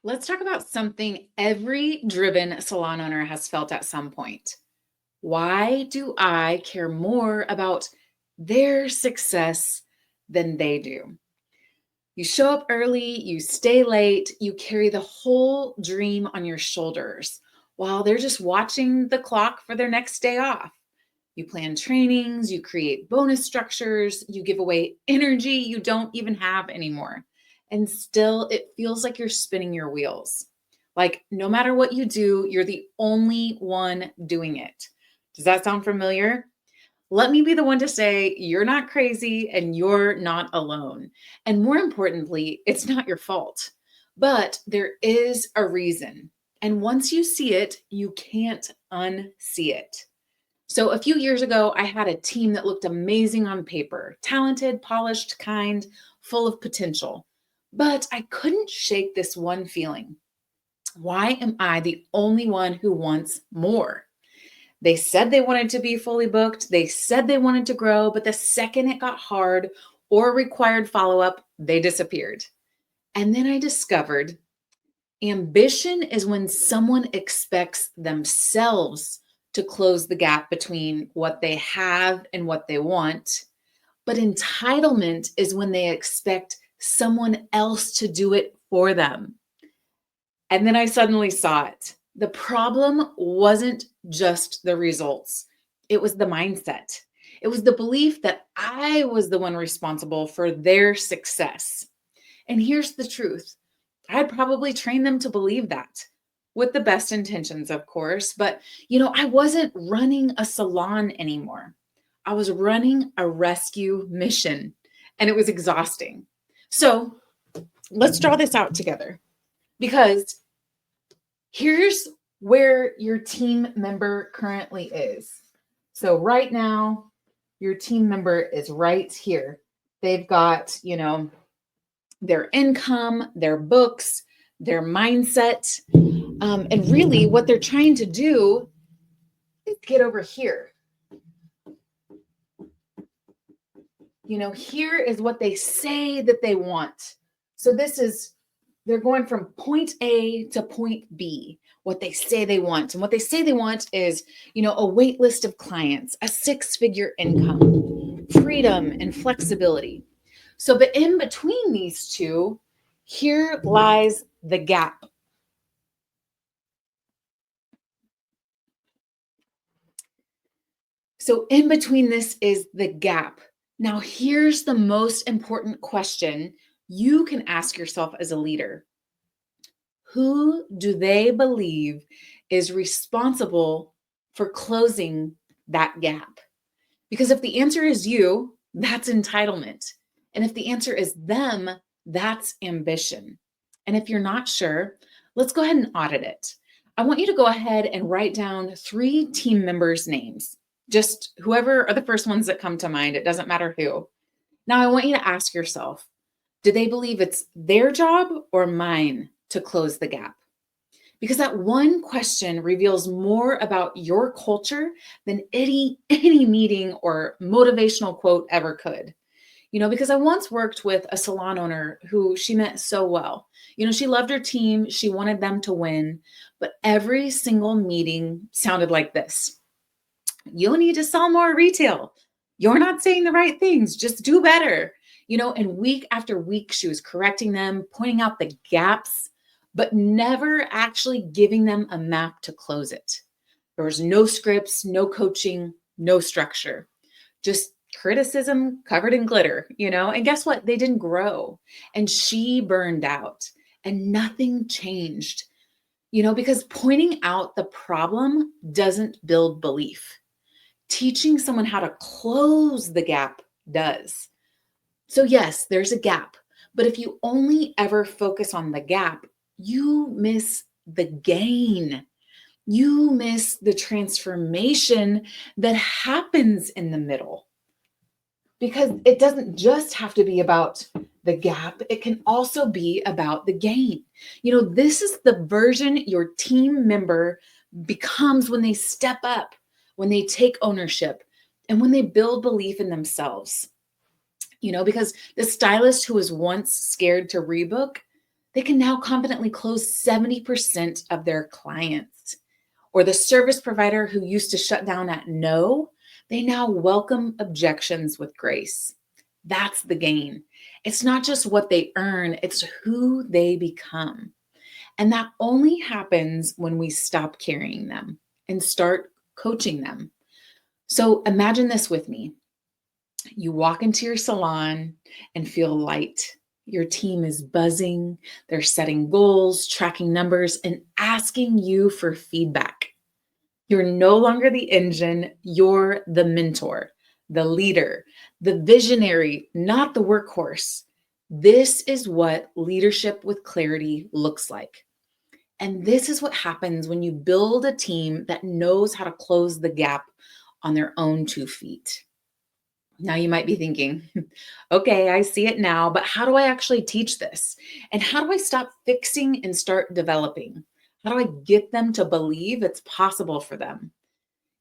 Let's talk about something every driven salon owner has felt at some point. Why do I care more about their success than they do? You show up early, you stay late, you carry the whole dream on your shoulders while they're just watching the clock for their next day off. You plan trainings, you create bonus structures, you give away energy you don't even have anymore. And still, it feels like you're spinning your wheels. Like, no matter what you do, you're the only one doing it. Does that sound familiar? Let me be the one to say you're not crazy and you're not alone. And more importantly, it's not your fault. But there is a reason. And once you see it, you can't unsee it. So a few years ago, I had a team that looked amazing on paper, talented, polished, kind, full of potential. But I couldn't shake this one feeling. Why am I the only one who wants more? They said they wanted to be fully booked. They said they wanted to grow, but the second it got hard or required follow up, they disappeared. And then I discovered ambition is when someone expects themselves to close the gap between what they have and what they want. But entitlement is when they expect someone else to do it for them. And then I suddenly saw it. The problem wasn't just the results, it was the mindset. It was the belief that I was the one responsible for their success. And here's the truth, I'd probably train them to believe that with the best intentions, of course. But, I wasn't running a salon anymore. I was running a rescue mission, and it was exhausting. So let's draw this out together because here's where your team member currently is. So right now, your team member is right here. They've got, their income, their books, their mindset. And really, what they're trying to do is get over here. Here is what they say that they want. So they're going from point A to point B, what they say they want. And what they say they want is, a wait list of clients, a 6-figure income, freedom and flexibility. So, but in between these two, here lies the gap. So, in between this is the gap. Now, here's the most important question you can ask yourself as a leader. Who do they believe is responsible for closing that gap? Because if the answer is you, that's entitlement. And if the answer is them, that's ambition. And if you're not sure, let's go ahead and audit it. I want you to go ahead and write down 3 team members' names. Just whoever are the first ones that come to mind. It doesn't matter who. Now, I want you to ask yourself, do they believe it's their job or mine to close the gap? Because that one question reveals more about your culture than any meeting or motivational quote ever could. Because I once worked with a salon owner who she meant so well. She loved her team, she wanted them to win, but every single meeting sounded like this. You need to sell more retail. You're not saying the right things. Just do better. And week after week, she was correcting them, pointing out the gaps, but never actually giving them a map to close it. There was no scripts, no coaching, no structure, just criticism covered in glitter, and guess what? They didn't grow. And she burned out and nothing changed, because pointing out the problem doesn't build belief. Teaching someone how to close the gap does. So yes, there's a gap, but if you only ever focus on the gap, you miss the gain. You miss the transformation that happens in the middle. Because it doesn't just have to be about the gap, it can also be about the gain. This is the version your team member becomes when they step up, when they take ownership, and when they build belief in themselves. Because the stylist who was once scared to rebook, They can now confidently close 70% of their clients. Or the service provider who used to shut down at no, they now welcome objections with grace. That's the gain. It's not just what they earn, it's who they become. And that only happens when we stop carrying them and start coaching them. So imagine this with me. You walk into your salon and feel light. Your team is buzzing, they're setting goals, tracking numbers, and asking you for feedback. You're no longer the engine, you're the mentor, the leader, the visionary, not the workhorse. This is what leadership with clarity looks like. And this is what happens when you build a team that knows how to close the gap on their own 2 feet. Now you might be thinking, okay, I see it now, but how do I actually teach this? And how do I stop fixing and start developing? How do I get them to believe it's possible for them?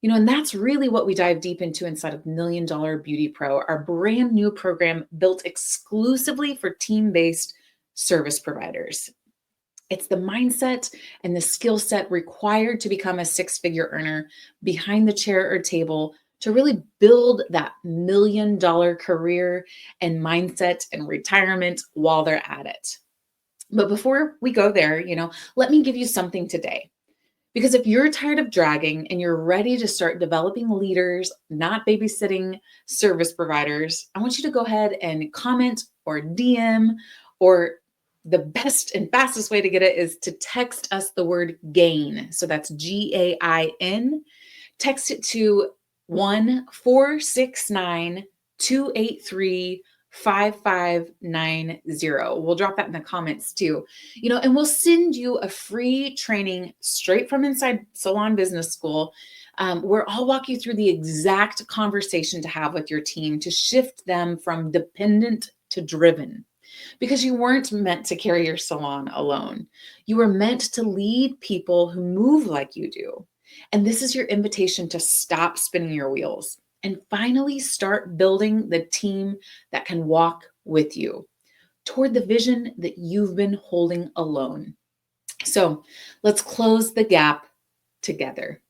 And that's really what we dive deep into inside of Million Dollar Beauty Pro, our brand new program built exclusively for team-based service providers. It's the mindset and the skill set required to become a six-figure earner behind the chair or table to really build that $1 million career and mindset and retirement while they're at it. But before we go there, let me give you something today. Because if you're tired of dragging and you're ready to start developing leaders, not babysitting service providers, I want you to go ahead and comment or DM, or the best and fastest way to get it is to text us the word GAIN. So that's GAIN. Text it to 1-469-283-5590. We'll drop that in the comments too. And we'll send you a free training straight from inside Salon Business School, where I'll walk you through the exact conversation to have with your team to shift them from dependent to driven. Because you weren't meant to carry your salon alone. You were meant to lead people who move like you do. And this is your invitation to stop spinning your wheels and finally start building the team that can walk with you toward the vision that you've been holding alone. So let's close the gap together.